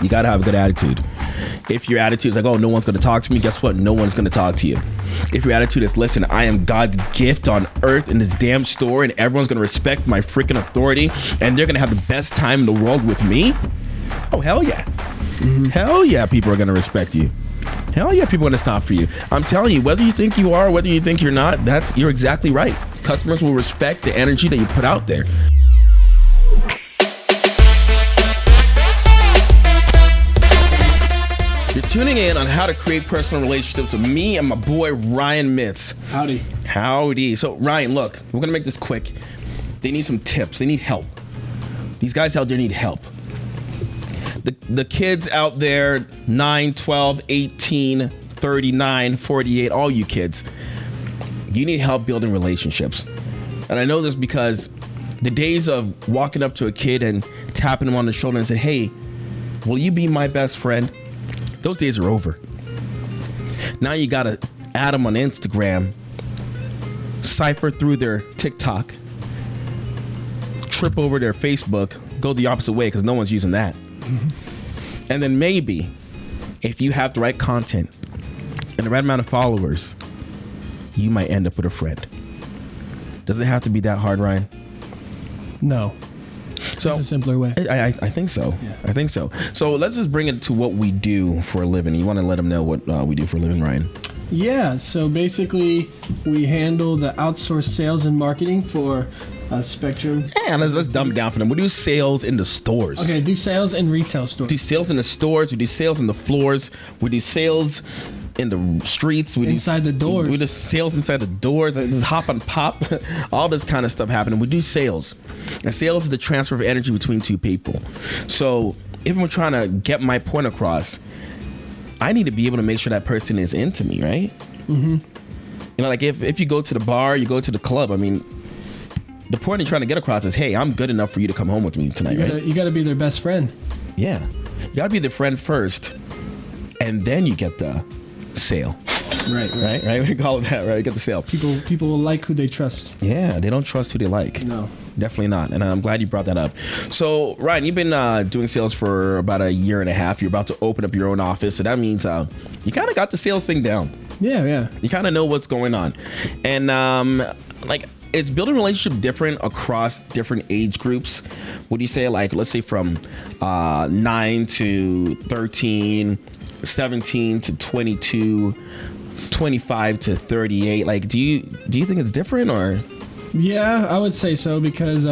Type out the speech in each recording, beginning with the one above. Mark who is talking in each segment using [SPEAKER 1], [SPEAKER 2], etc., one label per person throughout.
[SPEAKER 1] You got to have a good attitude. If your attitude is like, oh, no one's going to talk to me, guess what? No one's going to talk to you. If your attitude is, listen, I am God's gift on earth in this damn store, and everyone's going to respect my freaking authority, and they're going to have the best time in the world with me. Oh, hell yeah. Mm-hmm. Hell yeah, people are going to respect you. Hell yeah, people are going to stop for you. I'm telling you, whether you think you are, whether you think you're not, you're exactly right. Customers will respect the energy that you put out there. You're tuning in on how to create personal relationships with me and my boy Ryan Mitz. Howdy. So Ryan, look, we're gonna make this quick. They need some tips. They need help. These guys out there need help. The kids out there, 9, 12, 18, 39, 48, all you kids, you need help building relationships. And I know this because the days of walking up to a kid and tapping him on the shoulder and saying, hey, will you be my best friend? Those days are over. Now you gotta add them on Instagram, cipher through their TikTok, trip over their Facebook, go the opposite way because no one's using that. Mm-hmm. And then maybe, if you have the right content and the right amount of followers, you might end up with a friend. Does it have to be that hard, Ryan?
[SPEAKER 2] No.
[SPEAKER 1] So
[SPEAKER 2] there's a simpler way.
[SPEAKER 1] I think so. Yeah. I think so. So let's just bring it to what we do for a living. You want to let them know what we do for a living, Ryan?
[SPEAKER 2] Yeah. So basically, we handle the outsourced sales and marketing for Spectrum.
[SPEAKER 1] Yeah, let's dumb it down for them. We do sales in the stores.
[SPEAKER 2] Okay, do sales in retail stores.
[SPEAKER 1] We do sales in the stores. We do sales in the floors. We do sales in the streets.
[SPEAKER 2] Inside the doors.
[SPEAKER 1] We do sales inside the doors. Just hop and pop. All this kind of stuff happening. We do sales. And sales is the transfer of energy between two people. So if I'm trying to get my point across, I need to be able to make sure that person is into me, right? Mm-hmm. You know, like if you go to the bar, you go to the club, I mean, the point you're trying to get across is, hey, I'm good enough for you to come home with me tonight, right?
[SPEAKER 2] You got to be their best friend.
[SPEAKER 1] Yeah. You got to be the friend first, and then you get the sale. Right. We call it that, right? You get the sale.
[SPEAKER 2] People will like who they trust.
[SPEAKER 1] Yeah, they don't trust who they like. No. Definitely not. And I'm glad you brought that up. So, Ryan, you've been doing sales for about a year and a half. You're about to open up your own office. So that means you kind of got the sales thing down.
[SPEAKER 2] Yeah.
[SPEAKER 1] You kind of know what's going on. And it's building a relationship different across different age groups. Would you say, like, let's say from 9 to 13, 17 to 22, 25 to 38? Like, do you think it's different, or?
[SPEAKER 2] Yeah, I would say so, because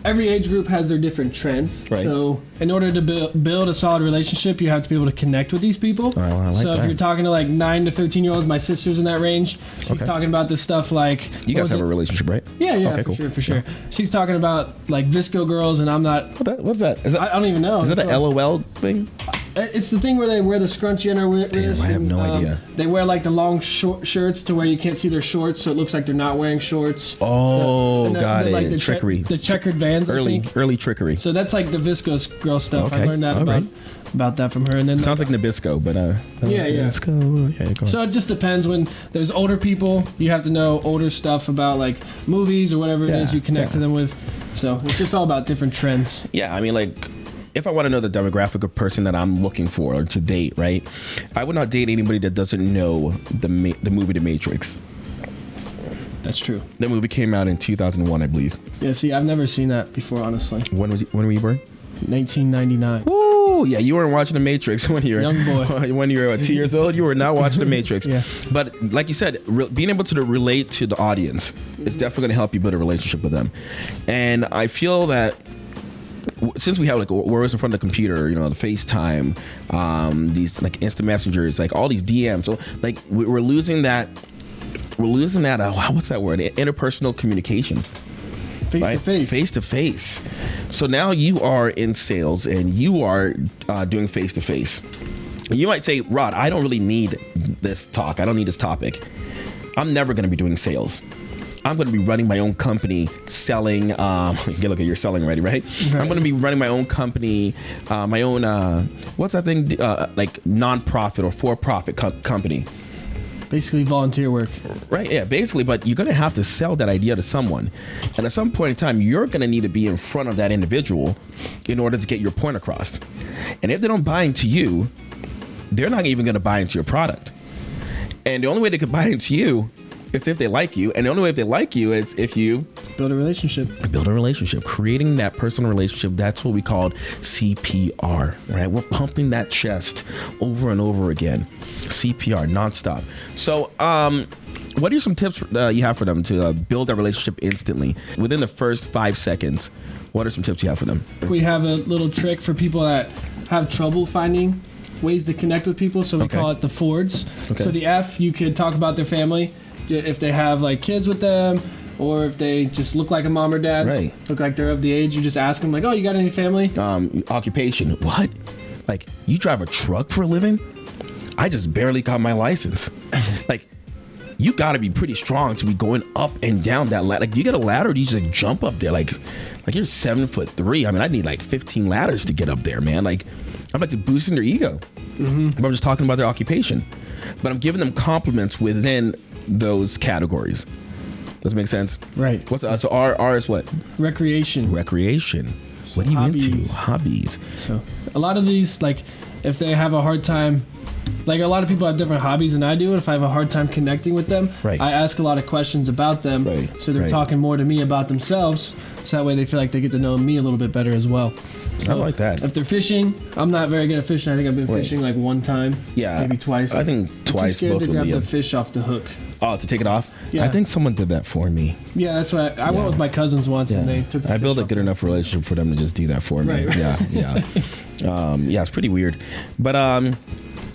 [SPEAKER 2] every age group has their different trends. Right. So in order to build a solid relationship, you have to be able to connect with these people.
[SPEAKER 1] Oh, I like
[SPEAKER 2] so
[SPEAKER 1] that.
[SPEAKER 2] If you're talking to like 9 to 13-year-olds, my sister's in that range. She's talking about this stuff like...
[SPEAKER 1] You guys have a relationship, right?
[SPEAKER 2] Yeah,
[SPEAKER 1] okay, cool.
[SPEAKER 2] For sure. Yeah. She's talking about like Visco girls, and I'm not...
[SPEAKER 1] What's that? Is that?
[SPEAKER 2] I don't even know.
[SPEAKER 1] Is that the LOL thing?
[SPEAKER 2] It's the thing where they wear the scrunchie under this.
[SPEAKER 1] I have no idea.
[SPEAKER 2] They wear like the long shirts to where you can't see their shorts, so it looks like they're not wearing shorts.
[SPEAKER 1] Oh, got it.
[SPEAKER 2] Like
[SPEAKER 1] Trickery.
[SPEAKER 2] The checkered Vans,
[SPEAKER 1] early trickery.
[SPEAKER 2] So that's like the Visco girl stuff.
[SPEAKER 1] Okay.
[SPEAKER 2] I learned that about that from her. And then
[SPEAKER 1] sounds like Nabisco, but
[SPEAKER 2] yeah.
[SPEAKER 1] Nabisco. Okay, cool.
[SPEAKER 2] So it just depends. When there's older people, you have to know older stuff about like movies or whatever it is you connect to them with. So it's just all about different trends.
[SPEAKER 1] Yeah, I mean, like, if I want to know the demographic of person that I'm looking for to date, right, I would not date anybody that doesn't know the movie The Matrix.
[SPEAKER 2] That's true.
[SPEAKER 1] That movie came out in 2001, I believe.
[SPEAKER 2] Yeah, see, I've never seen that before, honestly.
[SPEAKER 1] When were you born?
[SPEAKER 2] 1999.
[SPEAKER 1] Woo! Yeah, you weren't watching The Matrix when you were
[SPEAKER 2] young boy.
[SPEAKER 1] When you were 2 years old. You were not watching The Matrix.
[SPEAKER 2] Yeah.
[SPEAKER 1] But like you said, being able to relate to the audience is definitely going to help you build a relationship with them. And I feel that since we have like we're always in front of the computer, you know, the FaceTime, these like instant messengers, like all these DMs, so like we're losing that. What's that word? Interpersonal communication. Face to face. So now you are in sales and you are doing face to face. You might say, Rod, I don't really need this talk. I don't need this topic. I'm never going to be doing sales. I'm going to be running my own company, selling. Look, you're selling already, right? I'm going to be running my own company, my own. What's that thing? Like non-profit or for-profit company.
[SPEAKER 2] basically volunteer work.
[SPEAKER 1] Right, yeah, basically, but you're going to have to sell that idea to someone. And at some point in time, you're going to need to be in front of that individual in order to get your point across. And if they don't buy into you, they're not even going to buy into your product. And the only way they could buy into you is if they like you. And the only way if they like you is if you
[SPEAKER 2] build a relationship.
[SPEAKER 1] Creating that personal relationship. That's what we called CPR, right? We're pumping that chest over and over again. CPR, nonstop. So, what are some tips you have for them to build that relationship instantly within the first 5 seconds? What are some tips you have for them?
[SPEAKER 2] We have a little trick for people that have trouble finding ways to connect with people. So we call it the Fords. Okay. So the F, you could talk about their family. If they have like kids with them, or if they just look like a mom or dad, look like they're of the age, you just ask them like, oh, you got any family?
[SPEAKER 1] Occupation. What? Like, you drive a truck for a living? I just barely got my license. Like, you got to be pretty strong to be going up and down that ladder. Like, do you get a ladder or do you just jump up there? Like you're 7'3". I mean, I need like 15 ladders to get up there, man. Like, I'm like boosting their ego. But I'm just talking about their occupation. But I'm giving them compliments within those categories. Does it make sense?
[SPEAKER 2] Right.
[SPEAKER 1] What's so R is what?
[SPEAKER 2] Recreation.
[SPEAKER 1] What are you into? Hobbies.
[SPEAKER 2] So a lot of these, like, if they have a hard time, like a lot of people have different hobbies than I do, and if I have a hard time connecting with them, I ask a lot of questions about them, so they're talking more to me about themselves, so that way they feel like they get to know me a little bit better as well. So
[SPEAKER 1] I like that.
[SPEAKER 2] If they're fishing, I'm not very good at fishing. I think I've been fishing like one time, maybe twice.
[SPEAKER 1] I think twice.
[SPEAKER 2] I'm too scared to grab the fish off the hook.
[SPEAKER 1] Oh, to take it off?
[SPEAKER 2] Yeah.
[SPEAKER 1] I think someone did that for me.
[SPEAKER 2] Yeah, that's why I went with my cousins once, and they took the
[SPEAKER 1] I
[SPEAKER 2] fish
[SPEAKER 1] built a
[SPEAKER 2] off
[SPEAKER 1] good enough relationship for them to just do that for me.
[SPEAKER 2] Right.
[SPEAKER 1] Yeah. It's pretty weird. But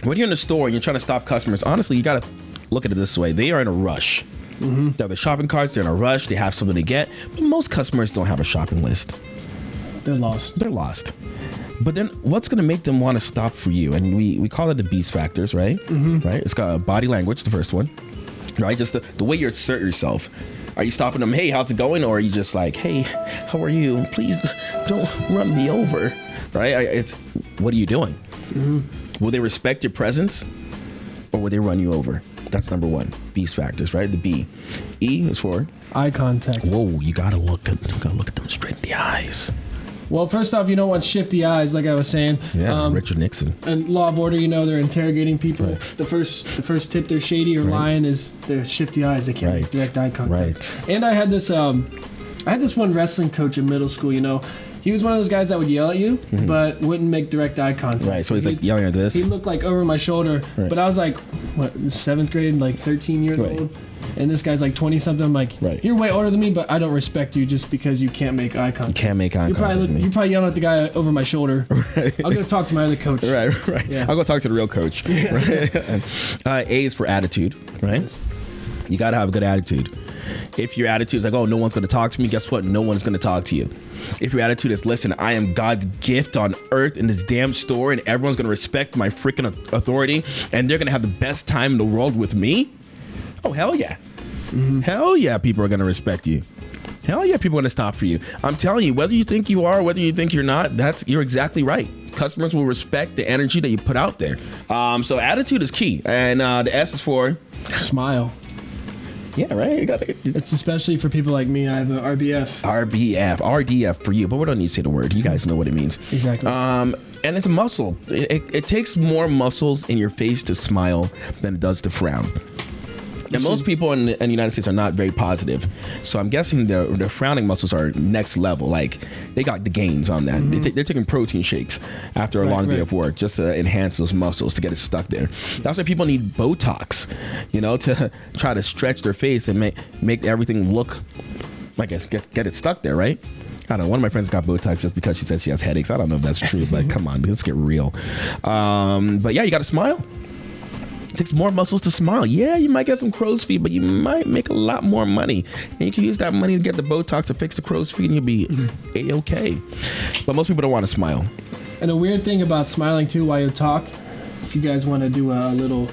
[SPEAKER 1] when you're in the store and you're trying to stop customers, honestly, you got to look at it this way. They are in a rush. They have their shopping carts. They're in a rush. They have something to get. But most customers don't have a shopping list.
[SPEAKER 2] They're lost.
[SPEAKER 1] But then what's going to make them want to stop for you? And we call it the beast factors, right? Right. It's got body language, the first one, right? Just the way you assert yourself. Are you stopping them? Hey, how's it going? Or are you just like, hey, how are you? Please don't run me over, right? It's what are you doing? Will they respect your presence, or will they run you over? That's number one. Beast factors, right? The B. E is for
[SPEAKER 2] eye contact.
[SPEAKER 1] Whoa, you gotta look at them straight in the eyes.
[SPEAKER 2] Well, first off, you don't want shifty eyes, like I was saying.
[SPEAKER 1] Yeah, Richard Nixon.
[SPEAKER 2] And Law of Order, they're interrogating people. Right. The first tip they're shady or lying is their shifty eyes. They can't make direct eye contact. Right. And I had this one wrestling coach in middle school. He was one of those guys that would yell at you, but wouldn't make direct eye contact.
[SPEAKER 1] Right. So he's like yelling at this.
[SPEAKER 2] He looked like over my shoulder, but I was like, what, 7th grade, like 13 years old. And this guy's like 20 something. I'm like, you're way older than me, but I don't respect you just because you can't make eye contact.
[SPEAKER 1] You can't make eye contact.
[SPEAKER 2] You're probably yelling at the guy over my shoulder. Right. I'll go talk to my other coach.
[SPEAKER 1] Right. Yeah. I'll go talk to the real coach. Right? A is for attitude, right? Yes. You got to have a good attitude. If your attitude is like, oh, no one's going to talk to me, guess what? No one's going to talk to you. If your attitude is, listen, I am God's gift on earth in this damn store, and everyone's going to respect my freaking authority, and they're going to have the best time in the world with me. Oh, hell yeah. Hell yeah, people are going to respect you. Hell yeah, people are going to stop for you. I'm telling you, whether you think you are, whether you think you're not, you're exactly right. Customers will respect the energy that you put out there. So attitude is key. And the S is for?
[SPEAKER 2] Smile.
[SPEAKER 1] Yeah, right.
[SPEAKER 2] It's especially for people like me. I have an RDF
[SPEAKER 1] for you, but we don't need to say the word. You guys know what it means.
[SPEAKER 2] Exactly.
[SPEAKER 1] And it's a muscle. It takes more muscles in your face to smile than it does to frown. And most people in the United States are not very positive. So I'm guessing the frowning muscles are next level. Like, they got the gains on that. They're taking protein shakes after a long day of work just to enhance those muscles, to get it stuck there. That's why people need Botox, to try to stretch their face and make everything look like get it stuck there, right? I don't know. One of my friends got Botox just because she said she has headaches. I don't know if that's true, but come on, let's get real. But yeah, you got to smile. It takes more muscles to smile. Yeah, you might get some crow's feet, but you might make a lot more money. And you can use that money to get the Botox to fix the crow's feet, and you'll be A-okay. But most people don't want to smile.
[SPEAKER 2] And a weird thing about smiling, too, while you talk, if you guys want to do a little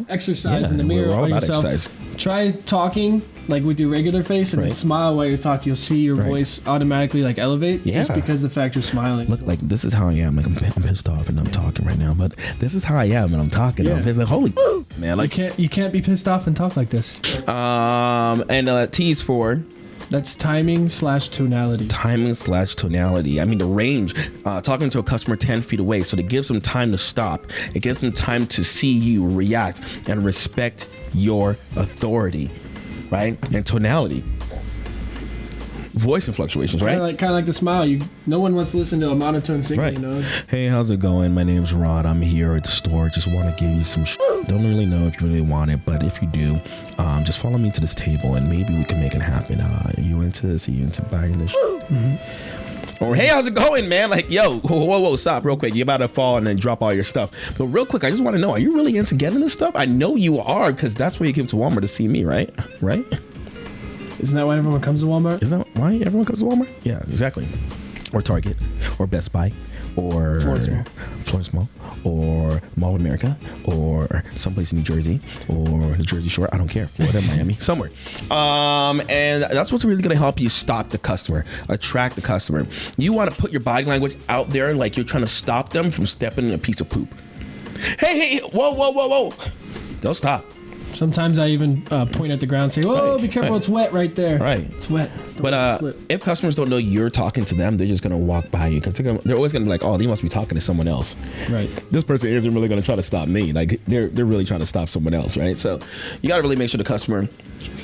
[SPEAKER 2] exercise in the mirror by yourself, try talking like with your regular face and then smile while you talk. You'll see your voice automatically like elevate just because of the fact you're smiling.
[SPEAKER 1] Look, like this is how I am. Like I'm pissed off and I'm talking right now, but this is how I am and I'm talking. I'm pissed, like holy man. Like
[SPEAKER 2] you can't be pissed off and talk like this.
[SPEAKER 1] And T is for.
[SPEAKER 2] That's timing/tonality.
[SPEAKER 1] Timing/tonality. I mean, the range, talking to a customer 10 feet away. So it gives them time to stop. It gives them time to see you react and respect your authority, right? And tonality. Voice and fluctuations, right?
[SPEAKER 2] Kind of like the smile. No one wants to listen to a monotone singer,
[SPEAKER 1] right. Hey, how's it going? My name's Rod. I'm here at the store. Just want to give you some Don't really know if you really want it, but if you do, just follow me to this table and maybe we can make it happen. Are you into this? Are you into buying this? Or hey, how's it going, man? Like, yo, whoa, stop real quick. You're about to fall and then drop all your stuff. But real quick, I just want to know, are you really into getting this stuff? I know you are, because that's why you came to Walmart to see me, right? Right?
[SPEAKER 2] Isn't that why everyone comes to Walmart?
[SPEAKER 1] Isn't that why everyone comes to Walmart? Yeah, exactly. Or Target, or Best Buy, or Florence Mall, or Mall of America, or someplace in New Jersey, or the Jersey Shore. I don't care. Florida, Miami, somewhere. And that's what's really going to help you stop the customer, attract the customer. You want to put your body language out there like you're trying to stop them from stepping in a piece of poop. Hey, whoa. Don't stop.
[SPEAKER 2] Sometimes I even point at the ground and say, "Whoa, be careful, it's wet right there."
[SPEAKER 1] Right.
[SPEAKER 2] It's wet.
[SPEAKER 1] But if customers don't know you're talking to them, they're just going to walk by you because they're always going to be like, "Oh, they must be talking to someone else."
[SPEAKER 2] Right.
[SPEAKER 1] This person isn't really going to try to stop me. Like they're really trying to stop someone else, right? So you got to really make sure the customer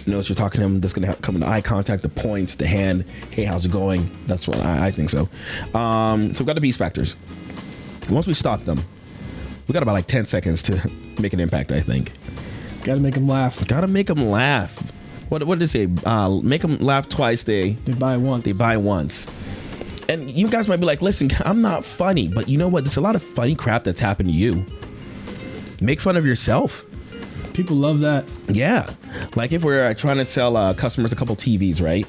[SPEAKER 1] knows you're talking to them. That's going to come into eye contact, the points, the hand. Hey, how's it going? That's what I think so. So we've got the beast factors. Once we stop them, we got about like 10 seconds to make an impact, I think.
[SPEAKER 2] Gotta make them laugh.
[SPEAKER 1] What did they say? Make them laugh twice. They
[SPEAKER 2] buy once.
[SPEAKER 1] And you guys might be like, listen, I'm not funny, but you know what? There's a lot of funny crap that's happened to you. Make fun of yourself.
[SPEAKER 2] People love that.
[SPEAKER 1] Yeah. Like if we're trying to sell customers a couple TVs, right?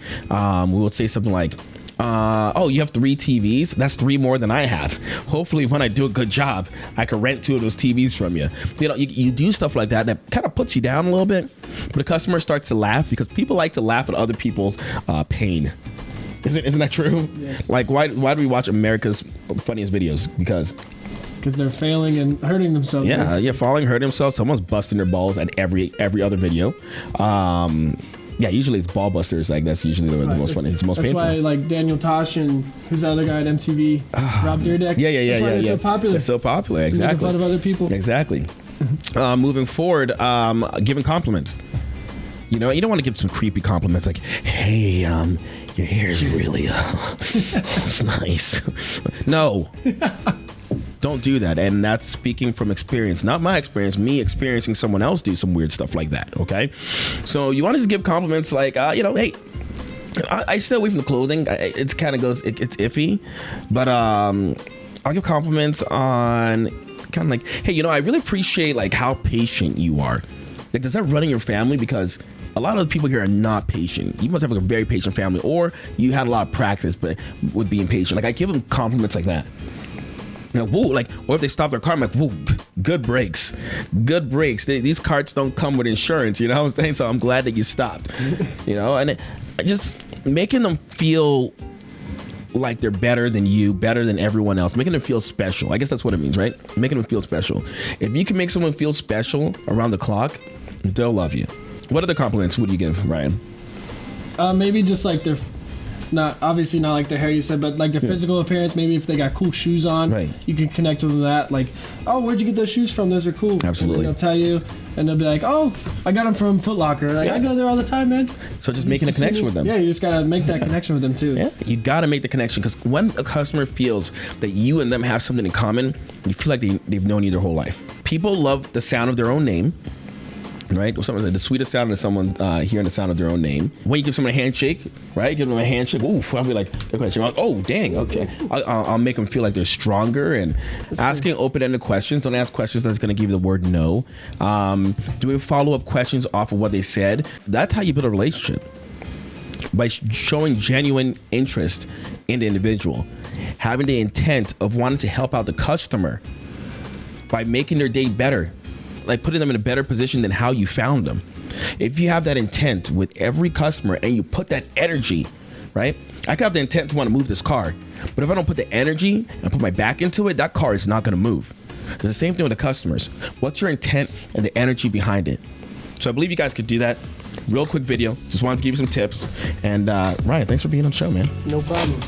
[SPEAKER 1] We would say something like, oh, you have 3 TVs? That's 3 more than I have. Hopefully when I do a good job, I can rent 2 of those TVs from you. You know, you do stuff like that kind of puts you down a little bit, but the customer starts to laugh because people like to laugh at other people's pain. Isn't that true?
[SPEAKER 2] Yes.
[SPEAKER 1] Like why do we watch America's Funniest Videos? Because
[SPEAKER 2] they're failing and hurting themselves.
[SPEAKER 1] Yeah, falling, hurting themselves. Someone's busting their balls at every other video. Yeah, usually it's ball busters. Like that's usually the most funny. It's the most painful.
[SPEAKER 2] That's why like Daniel Tosh and who's that other guy at MTV? Rob Dyrdek.
[SPEAKER 1] Yeah.
[SPEAKER 2] They're so popular.
[SPEAKER 1] They're so popular. Exactly.
[SPEAKER 2] Making fun of other people.
[SPEAKER 1] Exactly. Moving forward, giving compliments. You know, you don't want to give some creepy compliments like, "Hey, your hair is really, it's nice." No. Don't do that. And that's speaking from experience, not my experience, me experiencing someone else do some weird stuff like that. Okay. So you want to just give compliments like, hey, I stay away from the clothing. It's kind of goes, it's iffy, but I'll give compliments on kind of like, hey, I really appreciate like how patient you are. Like, does that run in your family? Because a lot of the people here are not patient. You must have like a very patient family, or you had a lot of practice but with being patient. Like I give them compliments like that. Woo, like, or if they stop their car, I'm like, woo, good brakes. These carts don't come with insurance, you know what I'm saying? So I'm glad that you stopped, and just making them feel like they're better than you, better than everyone else, making them feel special. I guess that's what it means, right? Making them feel special. If you can make someone feel special around the clock, they'll love you. What other compliments would you give, Ryan?
[SPEAKER 2] Maybe just like their not like their hair you said, but like their physical appearance. Maybe if they got cool shoes on,
[SPEAKER 1] right,
[SPEAKER 2] you can connect with that. Like, oh, where'd you get those shoes from? Those are cool.
[SPEAKER 1] Absolutely.
[SPEAKER 2] And they'll tell you, and they'll be like, oh, I got them from Foot Locker. Like, I go there all the time, man.
[SPEAKER 1] So just making a connection with them.
[SPEAKER 2] Yeah, you just gotta make that connection with them too.
[SPEAKER 1] Yeah, you gotta make the connection, because when a customer feels that you and them have something in common, you feel like they've known you their whole life. People love the sound of their own name. Right? Someone said the sweetest sound is someone hearing the sound of their own name. When you give someone a handshake, right? Give them a handshake. Oof! I'll be like, oh, dang. Okay. I'll make them feel like they're stronger. And asking open-ended questions. Don't ask questions that's going to give you the word no. Doing follow-up questions off of what they said. That's how you build a relationship. By showing genuine interest in the individual, having the intent of wanting to help out the customer, by making their day better. like putting them in a better position than how you found them. If you have that intent with every customer and you put that energy, right? I could have the intent to want to move this car, but if I don't put the energy and put my back into it, that car is not going to move. It's the same thing with the customers. What's your intent and the energy behind it? So I believe you guys could do that. Real quick video. Just wanted to give you some tips. And Ryan, thanks for being on the show, man.
[SPEAKER 2] No problem.